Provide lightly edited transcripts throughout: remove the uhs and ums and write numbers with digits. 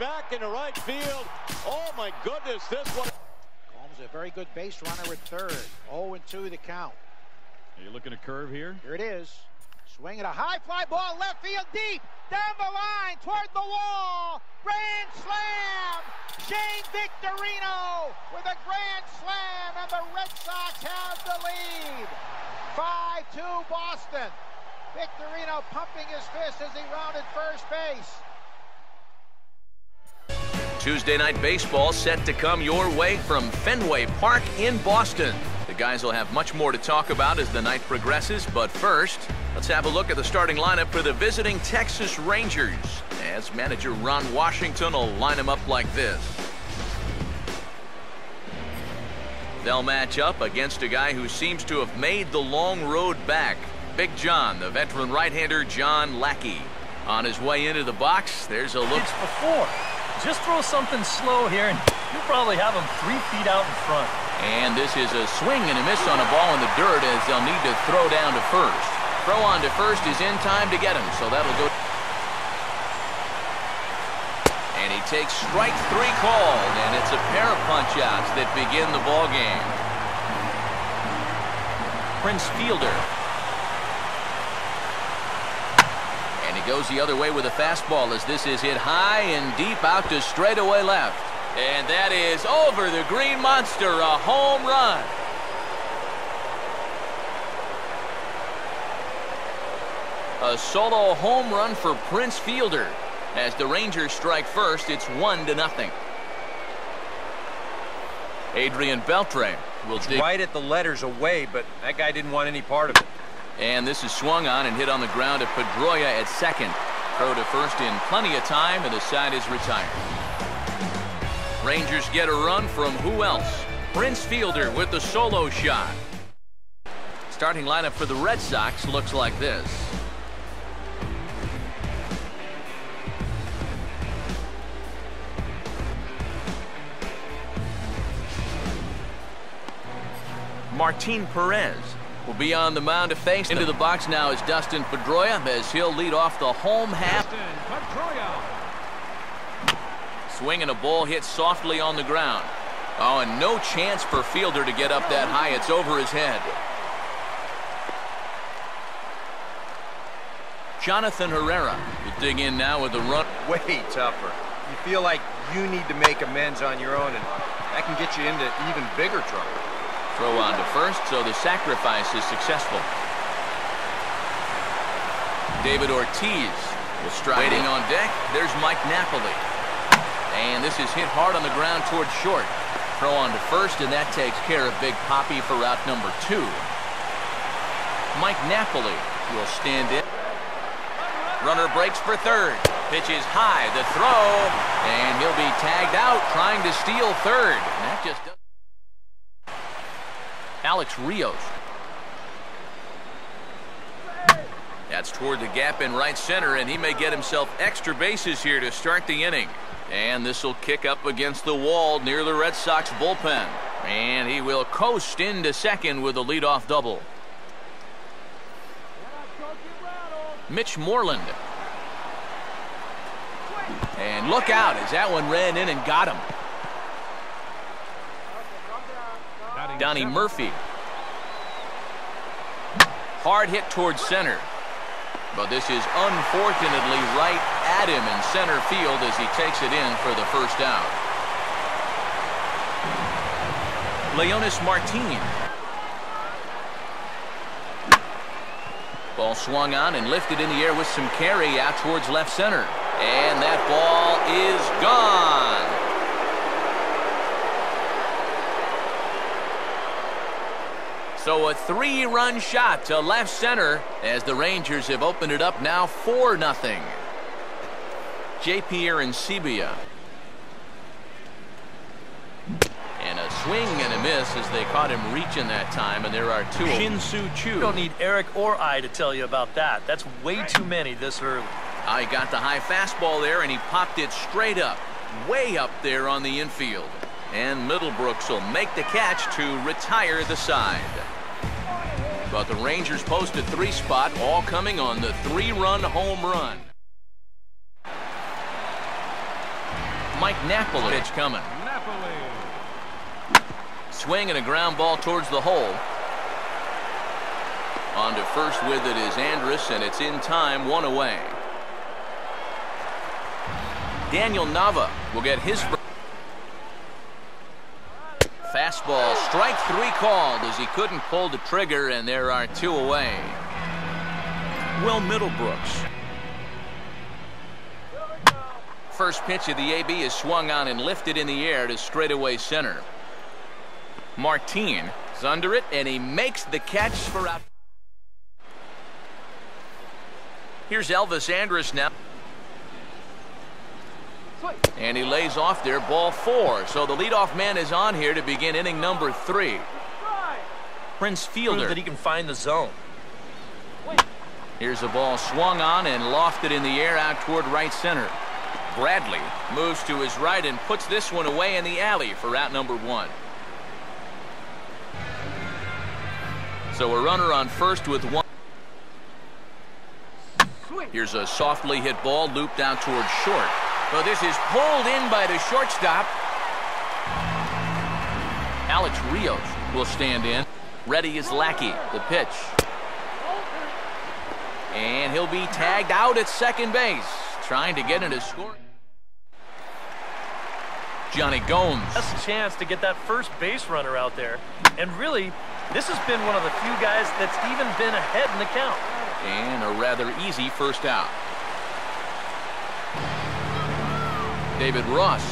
back into right field. Oh my goodness, this one. Combs a very good base runner at third. 0-2 the count. Are you looking at curve here? Here it is. Swing at a high fly ball, left field deep, down the line, toward the wall. Grand slam! Shane Victorino with a grand slam, and the Red Sox have the lead. 5-2 Boston. Victorino pumping his fist as he rounded first base. Tuesday Night Baseball set to come your way from Fenway Park in Boston. The guys will have much more to talk about as the night progresses, but first, let's have a look at the starting lineup for the visiting Texas Rangers, as manager Ron Washington will line them up like this. They'll match up against a guy who seems to have made the long road back. Big John, the veteran right-hander John Lackey. On his way into the box, there's a look. It's before. Just throw something slow here, and you'll probably have him 3 feet out in front. And this is a swing and a miss on a ball in the dirt as they'll need to throw down to first. Throw on to first is in time to get him, so that'll go. And he takes strike 3 called, and it's a pair of punch-outs that begin the ball game. Prince Fielder. And he goes the other way with a fastball as this is hit high and deep out to straightaway left. And that is over the Green Monster, a home run. A solo home run for Prince Fielder. As the Rangers strike first, it's 1-0. Adrian Beltre will dig right at the letters away, but that guy didn't want any part of it. And this is swung on and hit on the ground to Pedroia at second. Throw to first in plenty of time, and the side is retired. Rangers get a run from who else? Prince Fielder with the solo shot. Starting lineup for the Red Sox looks like this. Martin Perez will be on the mound to face into the box now is Dustin Pedroia as he'll lead off the home half. Swinging a ball hit softly on the ground. Oh, and no chance for Fielder to get up that high. It's over his head. Jonathan Herrera will dig in now with a run. Way tougher. You feel like you need to make amends on your own, and that can get you into even bigger trouble. Throw on to first, so the sacrifice is successful. David Ortiz will strike. Waiting on deck, there's Mike Napoli. And this is hit hard on the ground towards short. Throw on to first, and that takes care of Big Poppy for out number 2. Mike Napoli will stand in. Runner breaks for third. Pitch is high, the throw, and he'll be tagged out trying to steal third. And that just does. Alex Rios. That's toward the gap in right center, and he may get himself extra bases here to start the inning. And this will kick up against the wall near the Red Sox bullpen. And he will coast into second with a leadoff double. Mitch Moreland. And look out as that one ran in and got him. Donnie Murphy. Hard hit towards center. But this is unfortunately right at him in center field as he takes it in for the first out. Leonis Martin. Ball swung on and lifted in the air with some carry out towards left center. And that ball is gone. So a 3-run shot to left center as the Rangers have opened it up now 4-0. J.P. Arancibia. And a swing and a miss as they caught him reaching that time, and there are 2. Soo-Choo. You don't need Eric or I to tell you about that. That's way too many this early. He got the high fastball there, and he popped it straight up, way up there on the infield. And Middlebrooks will make the catch to retire the side. But the Rangers post a 3 spot, all coming on the 3-run home run. Mike Napoli. Pitch coming. Swing and a ground ball towards the hole. On to first with it is Andrus, and it's in time, 1 away. Daniel Nava will get his fastball. Strike 3 called as he couldn't pull the trigger, and there are 2 away. Will Middlebrooks. First pitch of the AB is swung on and lifted in the air to straightaway center. Martin is under it, and he makes the catch for out. Here's Elvis Andrus now. And he lays off there, ball 4. So the leadoff man is on here to begin inning number 3. Prince Fielder. Prove that he can find the zone. Here's a ball swung on and lofted in the air out toward right center. Bradley moves to his right and puts this one away in the alley for out number 1. So a runner on first with 1. Here's a softly hit ball looped out towards short. But this is pulled in by the shortstop. Alex Rios will stand in. Ready is Lackey. The pitch. And he'll be tagged out at second base. Trying to get into scoring. Johnny Gomes. That's a chance to get that first base runner out there. And really, this has been one of the few guys that's even been ahead in the count. And a rather easy first out. David Ross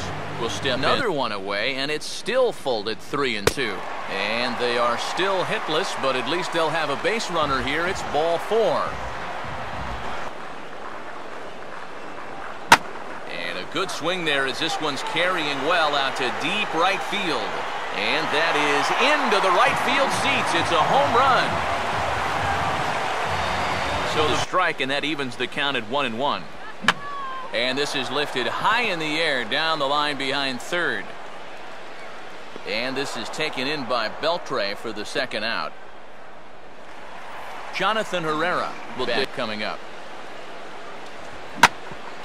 will step another one away, and it's still folded 3-2. And they are still hitless, but at least they'll have a base runner here. It's ball 4. And a good swing there as this one's carrying well out to deep right field. And that is into the right field seats. It's a home run. So the strike, and that evens the count at 1-1. And this is lifted high in the air down the line behind third. And this is taken in by Beltre for the second out. Jonathan Herrera will be coming up.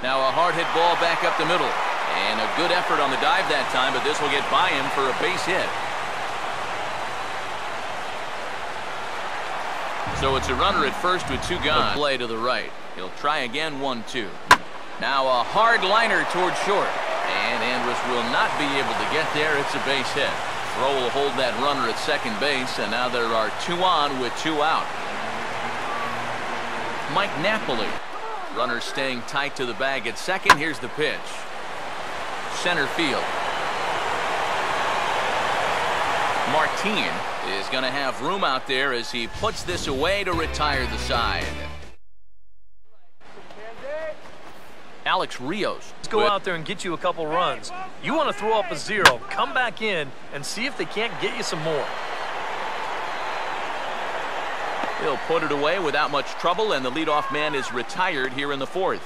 Now a hard hit ball back up the middle. And a good effort on the dive that time, but this will get by him for a base hit. So it's a runner at first with 2 gone. Play to the right. He'll try again, 1-2. Now a hard liner toward short. And Andrus will not be able to get there. It's a base hit. Throw will hold that runner at second base, and now there are 2 on with 2 out. Mike Napoli. Runner staying tight to the bag at second. Here's the pitch. Center field. Martin is going to have room out there as he puts this away to retire the side. Alex Rios. Let's go out there and get you a couple runs. You want to throw up a 0, come back in and see if they can't get you some more. He'll put it away without much trouble, and the leadoff man is retired here in the 4th.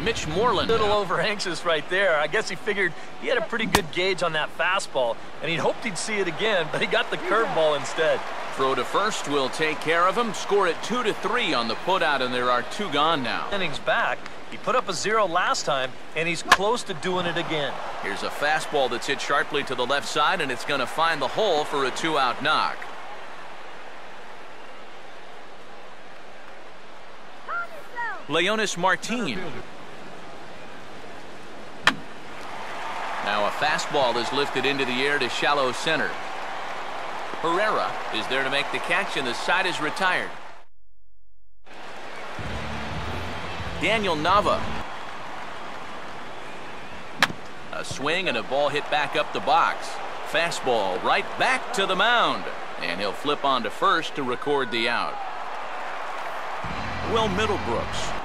Mitch Moreland. A little over anxious right there. I guess he figured he had a pretty good gauge on that fastball, and he'd hoped he'd see it again, but he got the curveball instead. Throw to first will take care of him. Score it 2-3 on the putout, and there are 2 gone now. Innings back. He put up a 0 last time, and he's close to doing it again. Here's a fastball that's hit sharply to the left side, and it's going to find the hole for a 2-out knock. Leonis Martin. Now a fastball is lifted into the air to shallow center. Herrera is there to make the catch, and the side is retired. Daniel Nava. A swing and a ball hit back up the box. Fastball right back to the mound. And he'll flip on to first to record the out. Will Middlebrooks.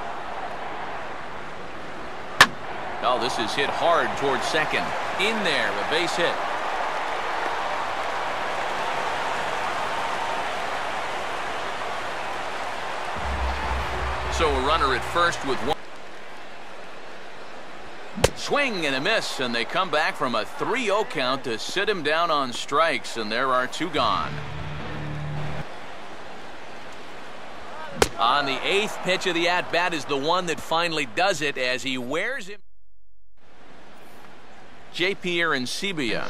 Oh, this is hit hard towards second. In there, a base hit. So a runner at first with 1. Swing and a miss, and they come back from a 3-0 count to sit him down on strikes, and there are 2 gone. On the 8th pitch of the at-bat is the one that finally does it as he wears him. J.P. Arancibia.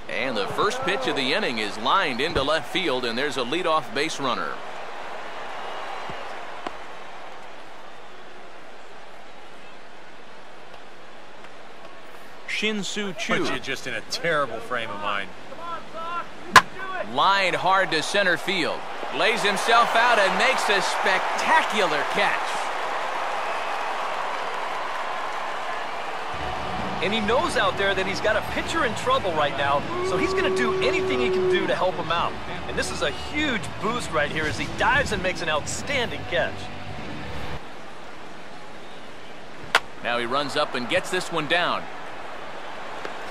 And the first pitch of the inning is lined into left field, and there's a leadoff base runner. Soo-Choo. Puts you just in a terrible frame of mind. Lined hard to center field. Lays himself out and makes a spectacular catch. And he knows out there that he's got a pitcher in trouble right now, so he's going to do anything he can do to help him out. And this is a huge boost right here as he dives and makes an outstanding catch. Now he runs up and gets this one down.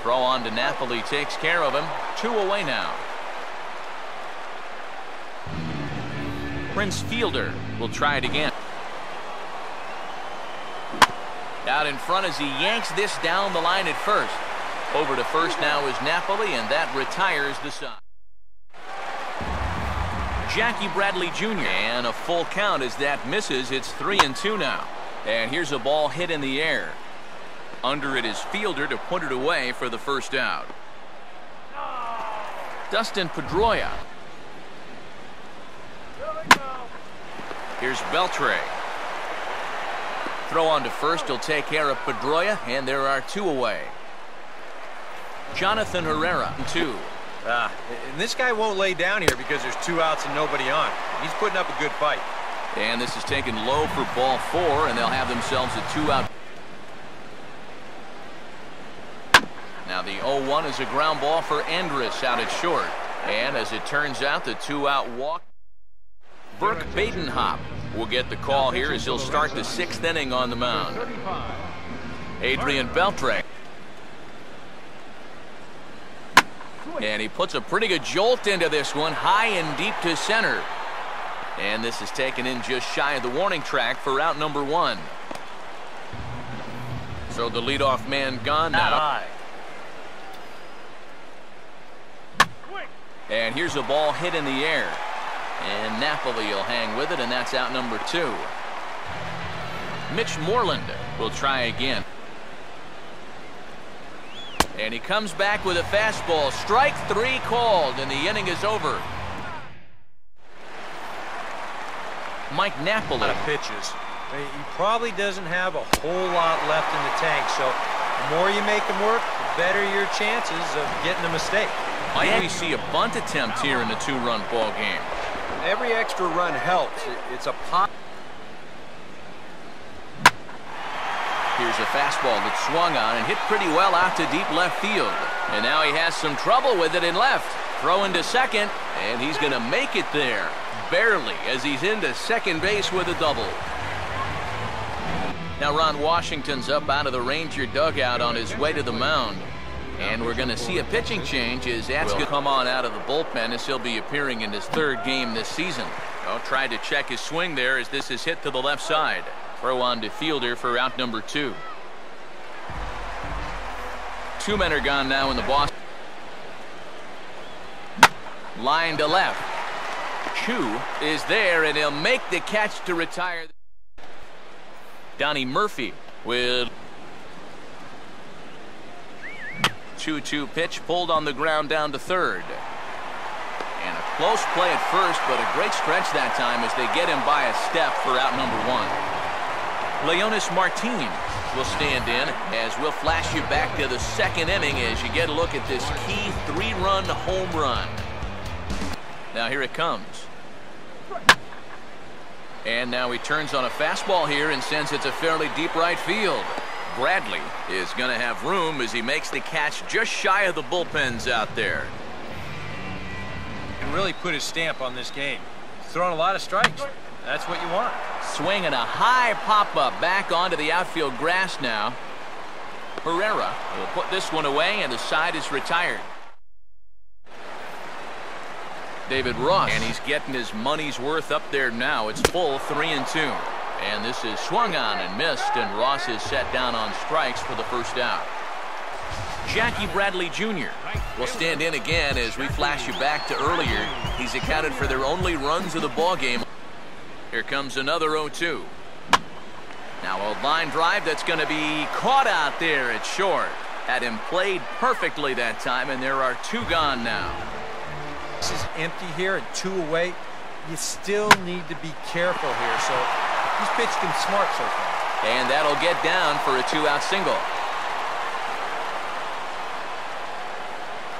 Throw on to Napoli takes care of him. 2 away now. Prince Fielder will try it again. Out in front as he yanks this down the line at first. Over to first now is Napoli, and that retires the side. Jackie Bradley Jr. And a full count as that misses. It's 3-2 now. And here's a ball hit in the air. Under it is Fielder to put it away for the first out. Dustin Pedroia. Here's Beltre. Throw on to first. He'll take care of Pedroia, and there are 2 away. Jonathan Herrera, 2. And this guy won't lay down here because there's 2 outs and nobody on. He's putting up a good fight. And this is taken low for ball 4, and they'll have themselves a 2-out. Now the 0-1 is a ground ball for Andrus out at short. And as it turns out, the 2-out walk. Burke Badenhop will get the call here as he'll start the 6th inning on the mound. Adrian Beltre. And he puts a pretty good jolt into this one, high and deep to center. And this is taken in just shy of the warning track for out number 1. So the leadoff man gone now. And here's a ball hit in the air. And Napoli will hang with it, and that's out number 2. Mitch Moreland will try again. And he comes back with a fastball. Strike 3 called, and the inning is over. Mike Napoli. A lot of pitches. He probably doesn't have a whole lot left in the tank, so the more you make him work, the better your chances of getting a mistake. Might we see a bunt attempt here in the 2-run ball game? Every extra run helps. It's a pop. Here's a fastball that swung on and hit pretty well out to deep left field. And now he has some trouble with it in left. Throw into second, and he's going to make it there. Barely, as he's into second base with a double. Now Ron Washington's up out of the Ranger dugout on his way to the mound. And we're going to see a pitching change as that's going to come on out of the bullpen as he'll be appearing in his 3rd game this season. Well, tried to check his swing there as this is hit to the left side. Throw on to Fielder for out number 2. 2 men are gone now in the Boston. Line to left. Choo is there, and he'll make the catch to retire. Donnie Murphy with Soo-Choo pitch pulled on the ground down to 3rd. And a close play at first, but a great stretch that time as they get him by a step for out number 1. Leonis Martin will stand in as we'll flash you back to the 2nd inning as you get a look at this key 3-run home run. Now here it comes. And now he turns on a fastball here and sends it to fairly deep right field. Bradley is going to have room as he makes the catch just shy of the bullpens out there. And really put his stamp on this game. He's throwing a lot of strikes. That's what you want. Swinging a high pop-up back onto the outfield grass now. Herrera will put this one away, and the side is retired. David Ross, and he's getting his money's worth up there now. It's full 3-2. And this is swung on and missed, and Ross is set down on strikes for the first out. Jackie Bradley Jr. will stand in again as we flash you back to earlier. He's accounted for their only runs of the ball game. Here comes another 0-2. Now a line drive that's going to be caught out there at short. Had him played perfectly that time, and there are 2 gone now. This is empty here and 2 away. You still need to be careful here, so he's pitched him smart so far. And that'll get down for a 2-out single.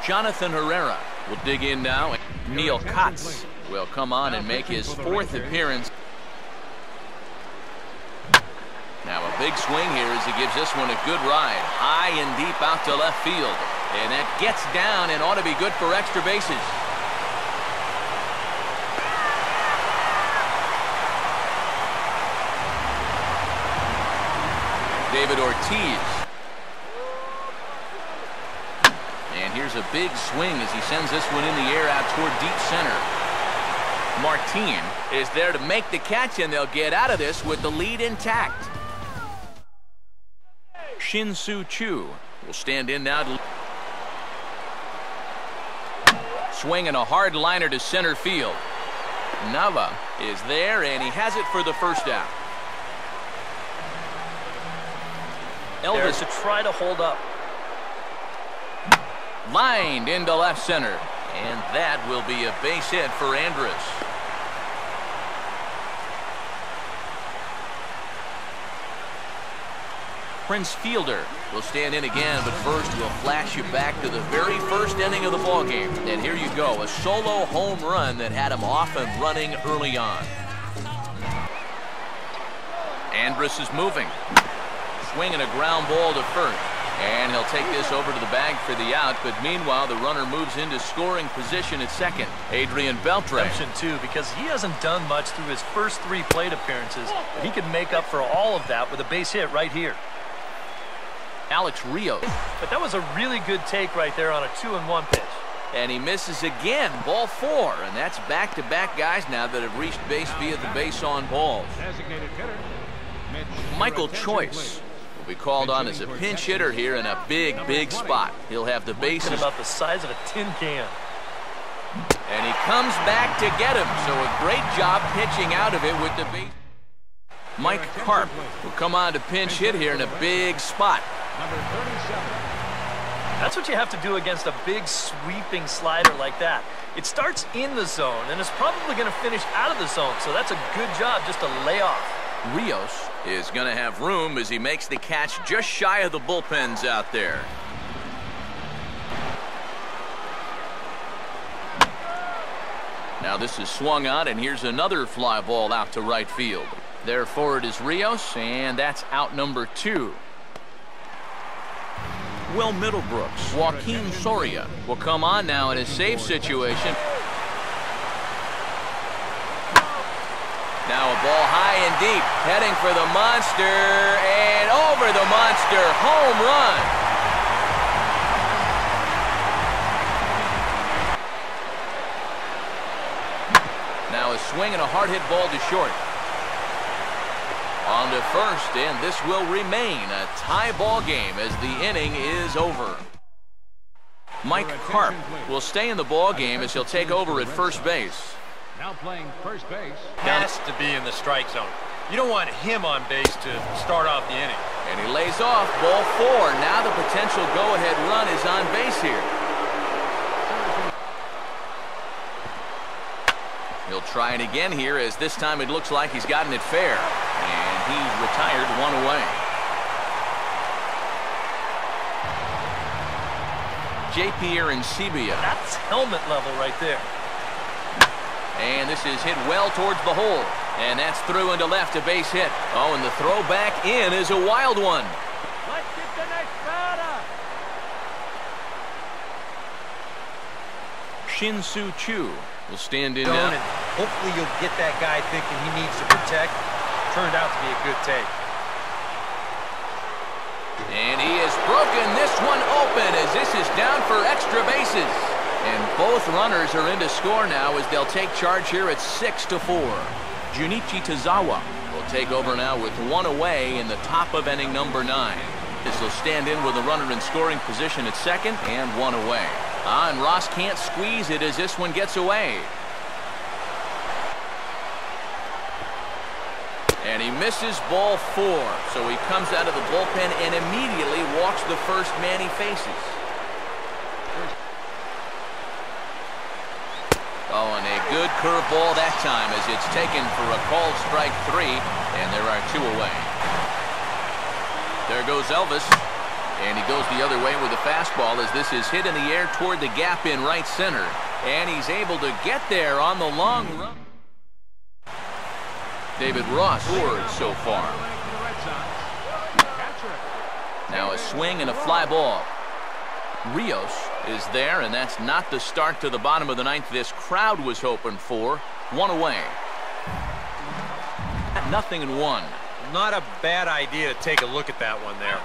Jonathan Herrera will dig in now. Neil Kotz will come on and make his 4th appearance. Now a big swing here as he gives this one a good ride. High and deep out to left field. And that gets down and ought to be good for extra bases. David Ortiz. And here's a big swing as he sends this one in the air out toward deep center. Martin is there to make the catch, and they'll get out of this with the lead intact. Soo-Choo will stand in now to swinging a hard liner to center field. Nava is there, and he has it for the 1st out. Elvis to try to hold up. Lined into left center, and that will be a base hit for Andrus. Prince Fielder will stand in again, but first we'll flash you back to the very first inning of the ballgame. And here you go, a solo home run that had him off and running early on. Andrus is moving. Swinging a ground ball to first. And he'll take this over to the bag for the out, but meanwhile the runner moves into scoring position at second. Adrian Beltre. Too, because he hasn't done much through his first 3 plate appearances, but he could make up for all of that with a base hit right here. Alex Rios. But that was a really good take right there on a 2-1 pitch. And he misses again, ball 4, and that's back-to-back guys now that have reached base via the base on balls. Michael Choice will be called on as a pinch hitter here in a big spot. He'll have the bases about the size of a tin can. And he comes back to get him, so a great job pitching out of it with the base. Mike Karp will come on to pinch hit here in a big spot. That's what you have to do against a big sweeping slider like that. It starts in the zone and is probably going to finish out of the zone, so that's a good job just to lay off. Rios is going to have room as he makes the catch just shy of the bullpens out there. Now this is swung on, and here's another fly ball out to right field. Therefore it is Rios, and that's out number 2. Will Middlebrooks, Joaquin Soria will come on now in a safe situation. Now a ball high and deep, heading for the monster, and over the monster, home run. Now a swing and a hard hit ball to short. On to first, and this will remain a tie ball game as the inning is over. Mike Karp will stay in the ball game as he'll take over at first base. Now playing first base. Has to be in the strike zone. You don't want him on base to start off the inning. And he lays off, ball 4. Now the potential go-ahead run is on base here. He'll try it again here, as this time it looks like he's gotten it fair. And he's retired 1 away. J.P. Arancibia. That's helmet level right there. And this is hit well towards the hole. And that's through into left, a base hit. Oh, and the throw back in is a wild one. Let's get the next batter. Soo-Choo will stand in now. Hopefully you'll get that guy thinking he needs to protect. Turned out to be a good take. And he has broken this one open as this is down for extra bases. And both runners are in to score now as they'll take charge here at 6-4. Junichi Tazawa will take over now with 1 away in the top of inning number 9. This will stand in with a runner in scoring position at second and 1 away. And Ross can't squeeze it as this one gets away. And he misses ball 4. So he comes out of the bullpen and immediately walks the first man he faces. Oh, and a good curveball that time as it's taken for a called strike 3, and there are 2 away. There goes Elvis, and he goes the other way with a fastball as this is hit in the air toward the gap in right center, and he's able to get there on the long run. David Ross scored so far. Now a swing and a fly ball. Rios is there, and that's not the start to the bottom of the 9th this crowd was hoping for. 1 away. 0-1. Not a bad idea to take a look at that one there.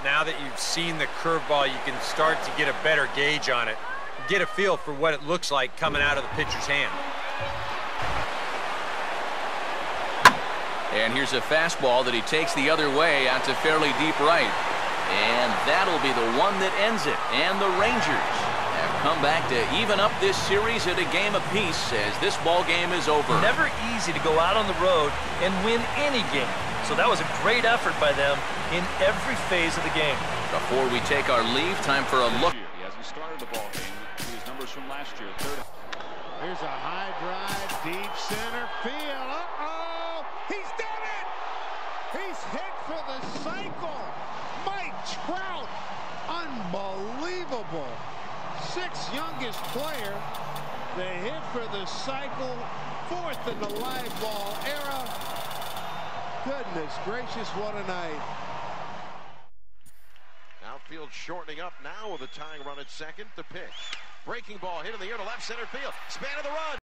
Now that you've seen the curveball, you can start to get a better gauge on it. Get a feel for what it looks like coming out of the pitcher's hand. And here's a fastball that he takes the other way out to fairly deep right. And that'll be the one that ends it. And the Rangers have come back to even up this series at a game apiece as this ball game is over. Never easy to go out on the road and win any game. So that was a great effort by them in every phase of the game. Before we take our leave, time for a look. He hasn't started the ball game. His numbers from last year. Here's a high drive, deep center field. Uh-oh! He's done it! He's hit for the cycle. Mike Trout, unbelievable. 6th youngest player. The hit for the cycle, 4th in the live ball era. Goodness gracious, what a night. Outfield shortening up now with a tying run at second. The pitch. Breaking ball hit in the air to left center field. Span of the run.